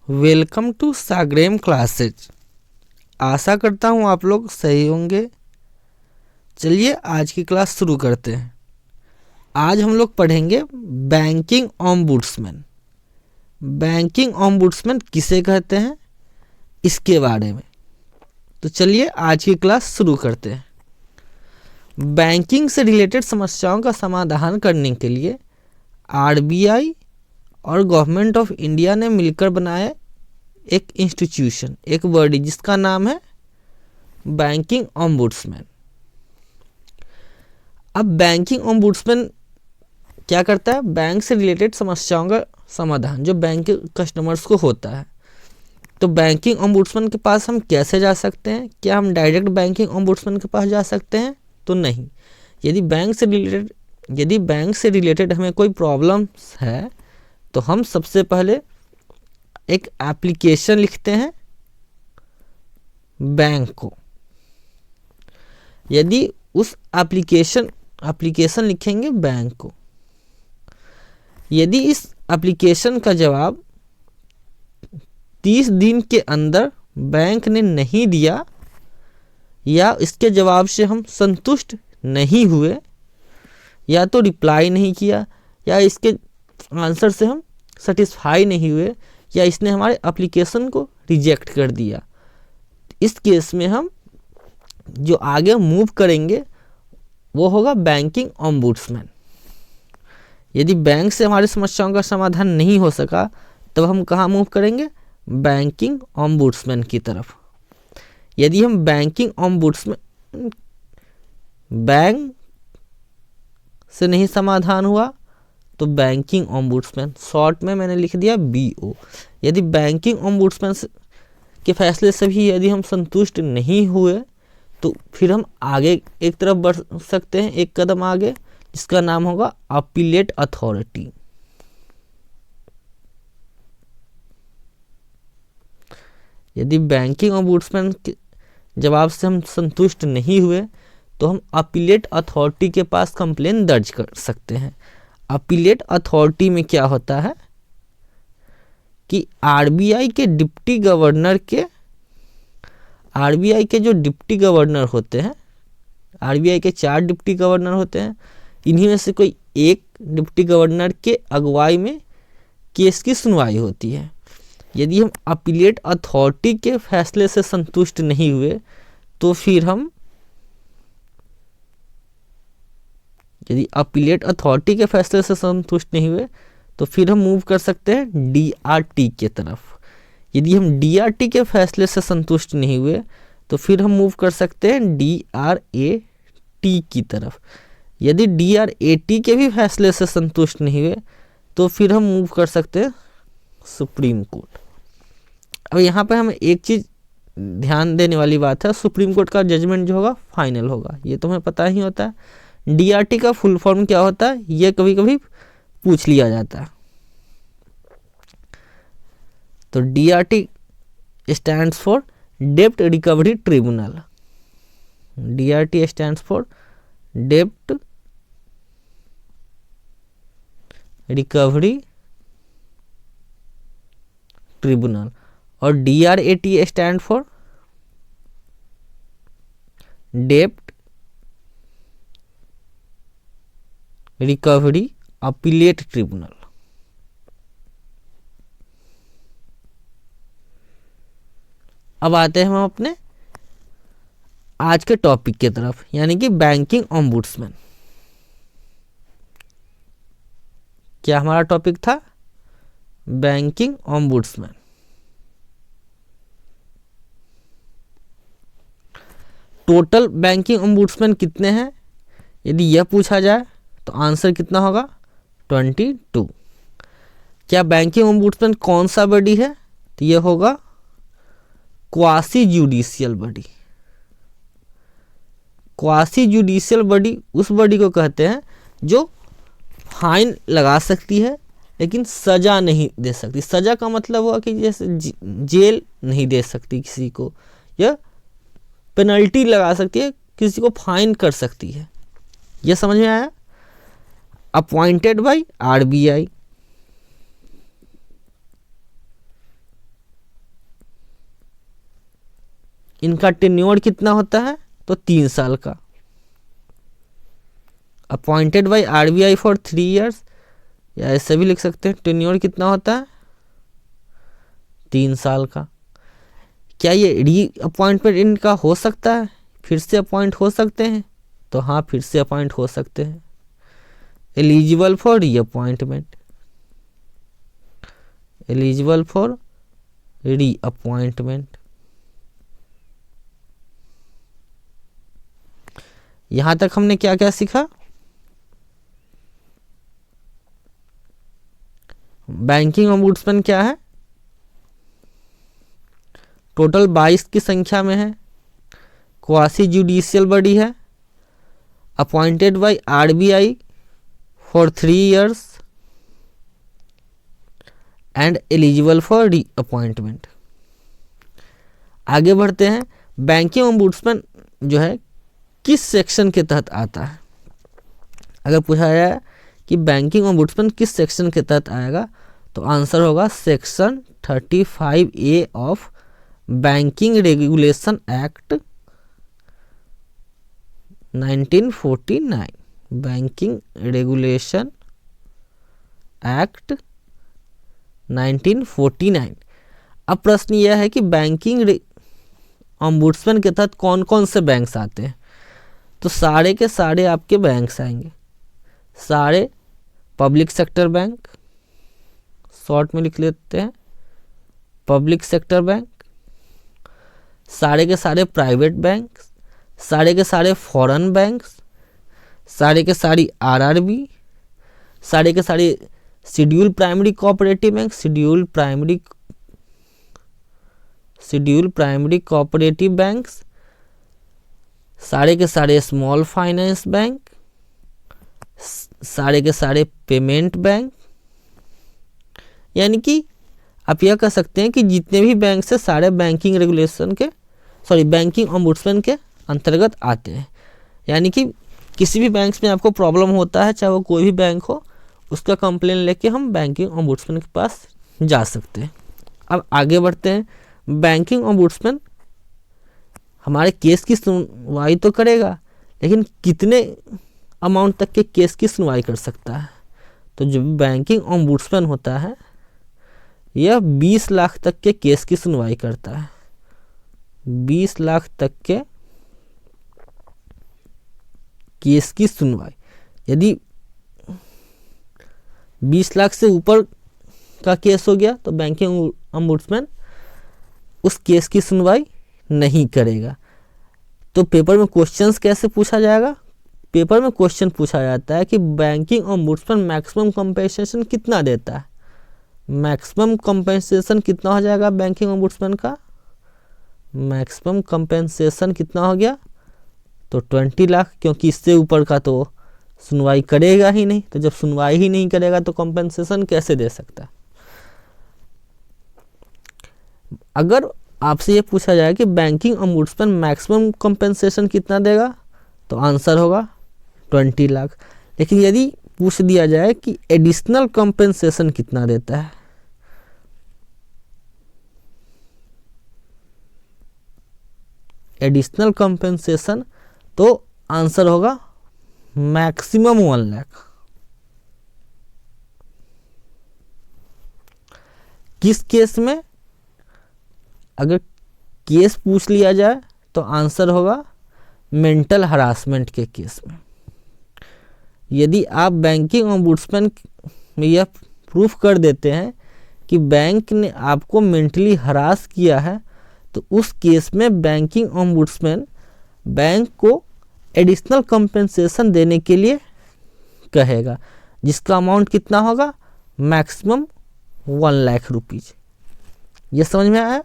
Welcome to साग्रेम classes. आशा करता हूँ आप लोग सही होंगे। चलिए आज की क्लास शुरू करते हैं। आज हम लोग पढ़ेंगे बैंकिंग ओम्बुड्समैन। बैंकिंग ओम्बुड्समैन किसे कहते हैं इसके बारे में। तो चलिए आज की क्लास शुरू करते हैं। बैंकिंग से रिलेटेड समस्याओं का समाधान करने के लिए आरबीआई और गवर्नमेंट ऑफ इंडिया ने मिलकर बनाया एक इंस्टीट्यूशन, एक बॉडी जिसका नाम है बैंकिंग ओम्बुड्समैन। अब बैंकिंग ओम्बुड्समैन क्या करता है? बैंक से रिलेटेड समस्याओं का समाधान जो बैंक के कस्टमर्स को होता है। तो बैंकिंग ओम्बुड्समैन के पास हम कैसे जा सकते हैं? क्या हम डायरेक्ट बैंकिंग ओम्बुड्समैन के पास जा सकते हैं? तो नहीं। यदि बैंक से रिलेटेड हमें कोई प्रॉब्लम है तो हम सबसे पहले एक एप्लीकेशन लिखते हैं बैंक को। यदि उस एप्लीकेशन लिखेंगे बैंक को, यदि इस एप्लीकेशन का जवाब 30 दिन के अंदर बैंक ने नहीं दिया या इसके जवाब से हम संतुष्ट नहीं हुए या तो रिप्लाई नहीं किया या इसके आंसर से हम सेटिस्फाई नहीं हुए या इसने हमारे एप्लीकेशन को रिजेक्ट कर दिया, इस केस में हम जो आगे मूव करेंगे वो होगा बैंकिंग ओम्बुड्समैन। यदि बैंक से हमारी समस्याओं का समाधान नहीं हो सका तब हम कहाँ मूव करेंगे? बैंकिंग ओम्बुड्समैन की तरफ। यदि हम बैंकिंग ओम्बुड्समैन बैंक से नहीं समाधान हुआ तो बैंकिंग ओम्बुड्समैन, शॉर्ट में मैंने लिख दिया BO। यदि बैंकिंग ओम्बुड्समैन के फैसले से भी यदि हम संतुष्ट नहीं हुए तो फिर हम आगे एक तरफ बढ़ सकते हैं, एक कदम आगे, जिसका नाम होगा अपीलेट अथॉरिटी। यदि बैंकिंग ओम्बुड्समैन के जवाब से हम संतुष्ट नहीं हुए तो हम अपीलेट अथॉरिटी के पास कंप्लेन दर्ज कर सकते हैं। अपीलेट अथॉरिटी में क्या होता है कि आरबीआई के जो डिप्टी गवर्नर होते हैं, आरबीआई के 4 डिप्टी गवर्नर होते हैं, इन्हीं में से कोई एक डिप्टी गवर्नर के अगुवाई में केस की सुनवाई होती है। यदि हम अपीलेट अथॉरिटी के फैसले से संतुष्ट नहीं हुए तो फिर हम मूव कर सकते हैं डीआरटी के तरफ। यदि हम डीआरटी के फैसले से संतुष्ट नहीं हुए तो फिर हम मूव कर सकते हैं डीआरएटी की तरफ। यदि डीआरएटी के भी फैसले से संतुष्ट नहीं हुए तो फिर हम मूव कर सकते हैं सुप्रीम कोर्ट। अब यहाँ पे हमें एक चीज़ ध्यान देने वाली बात है, सुप्रीम कोर्ट का जजमेंट जो होगा फाइनल होगा, ये तो हमें पता ही होता है। डीआरटी का फुल फॉर्म क्या होता है ये कभी कभी पूछ लिया जाता है। तो डीआरटी स्टैंड्स फॉर डेब्ट recovery tribunal. DRT stands for डेब्ट रिकवरी ट्रिब्यूनल और डीआरएटी स्टैंड फॉर डेब्ट रिकवरी अपीलेट ट्रिब्यूनल। अब आते हैं हम अपने आज के टॉपिक की तरफ, यानी कि बैंकिंग ओम्बुड्समैन। क्या हमारा टॉपिक था? Banking ombudsman. Total banking ombudsman कितने हैं यदि यह पूछा जाए तो आंसर कितना होगा? 22। क्या बैंकिंग ओम्बुड्समैन कौन सा बॉडी है? तो यह होगा quasi judicial body. Quasi judicial body उस बॉडी को कहते हैं जो फाइन लगा सकती है लेकिन सजा नहीं दे सकती। सजा का मतलब हुआ कि जैसे जेल नहीं दे सकती किसी को, या पेनल्टी लगा सकती है, किसी को फाइन कर सकती है। यह समझ में आया? Appointed by RBI. इनका टेन्योर कितना होता है, तो 3 साल का। Appointed by RBI for 3 years, या ऐसे भी लिख सकते हैं, टेन्योर कितना होता है, 3 साल का। क्या ये री अपॉइंटमेंट इनका हो सकता है, फिर से अपॉइंट हो सकते हैं, तो हाँ फिर से अपॉइंट हो सकते हैं। एलिजिबल फॉर री अपॉइंटमेंट, एलिजिबल फॉर री अपॉइंटमेंट। यहां तक हमने क्या क्या सीखा, बैंकिंग ओम्बुड्समैन क्या है, टोटल 22 की संख्या में है, क्वासी जुडिशियल बॉडी है, appointed by RBI for 3 years and eligible for री अपॉइंटमेंट। आगे बढ़ते हैं, बैंकिंग ओम्बुड्समैन जो है किस सेक्शन के तहत आता है। अगर पूछा जाए कि बैंकिंग ओम्बुड्समैन किस सेक्शन के तहत आएगा, तो आंसर होगा section 35A of banking regulation act 1949, banking regulation act 1949। अब प्रश्न यह है कि बैंकिंग ओम्बुड्समैन के तहत कौन कौन से बैंक्स आते हैं, तो सारे के सारे आपके बैंक्स आएंगे, सारे पब्लिक सेक्टर बैंक, शॉर्ट में लिख लेते हैं पब्लिक सेक्टर बैंक, सारे के सारे प्राइवेट बैंक, सारे के सारे फॉरेन बैंक, सारे के सारी आरआरबी, सारे के सारे schedule primary cooperative bank, schedule primary cooperative banks, सारे के सारे स्मॉल फाइनेंस बैंक, सारे के सारे पेमेंट बैंक। यानी कि आप यह कह सकते हैं कि जितने भी बैंक से सारे बैंकिंग रेगुलेशन के बैंकिंग ओम्बुड्समैन के अंतर्गत आते हैं। यानी कि किसी भी बैंक में आपको प्रॉब्लम होता है, चाहे वो कोई भी बैंक हो, उसका कंप्लेन लेके हम बैंकिंग ओम्बुड्समैन के पास जा सकते हैं। अब आगे बढ़ते हैं, बैंकिंग ओम्बुड्समैन हमारे केस की सुनवाई तो करेगा, लेकिन कितने अमाउंट तक के केस की सुनवाई कर सकता है, तो जो बैंकिंग ओम्बुड्समैन होता है यह 20 लाख तक के केस की सुनवाई करता है। 20 लाख तक के केस की सुनवाई, यदि 20 लाख से ऊपर का केस हो गया तो बैंकिंग ओम्बुड्समैन उस केस की सुनवाई नहीं करेगा। तो पेपर में क्वेश्चंस कैसे पूछा जाएगा, पेपर में क्वेश्चन पूछा जाता है कि बैंकिंग ओम्बुड्समैन मैक्सिमम कंपेंसेशन कितना देता है। मैक्सिमम कंपेंसेशन कितना हो जाएगा बैंकिंग ओम्बुड्समैन का, मैक्सिमम कंपेंसेशन कितना हो गया, तो 20 लाख, क्योंकि इससे ऊपर का तो सुनवाई करेगा ही नहीं। तो जब सुनवाई ही नहीं करेगा तो कंपेंसेशन कैसे दे सकता है। अगर आपसे ये पूछा जाए कि बैंकिंग ओम्बुड्समैन मैक्सिमम कंपेंसेशन कितना देगा, तो आंसर होगा 20 लाख। लेकिन यदि पूछ दिया जाए कि एडिशनल कंपेंसेशन कितना देता है, एडिशनल कंपेंसेशन, तो आंसर होगा मैक्सिमम 1 लाख। किस केस में, अगर केस पूछ लिया जाए तो आंसर होगा मेंटल हरासमेंट के केस में। यदि आप बैंकिंग ओम्बुड्समैन में यह प्रूफ कर देते हैं कि बैंक ने आपको मेंटली हरास किया है, तो उस केस में बैंकिंग ओम्बुड्समैन बैंक को एडिशनल कंपेंसेशन देने के लिए कहेगा, जिसका अमाउंट कितना होगा, मैक्सिमम 1 लाख रुपीज। ये समझ में आया।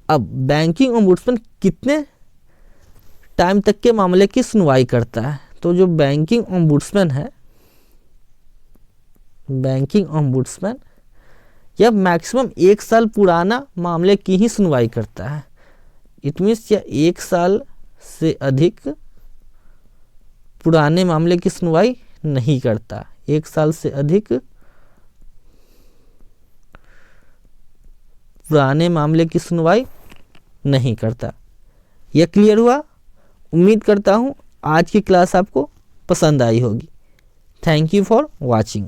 अब बैंकिंग ओम्बुड्समैन कितने टाइम तक के मामले की सुनवाई करता है, तो जो बैंकिंग ओम्बुड्समैन है, बैंकिंग ओम्बुड्समैन यह मैक्सिमम 1 साल पुराना मामले की ही सुनवाई करता है। इट मीन्स यह 1 साल से अधिक पुराने मामले की सुनवाई नहीं करता, 1 साल से अधिक पुराने मामले की सुनवाई नहीं करता। यह क्लियर हुआ? उम्मीद करता हूँ आज की क्लास आपको पसंद आई होगी। Thank you for watching.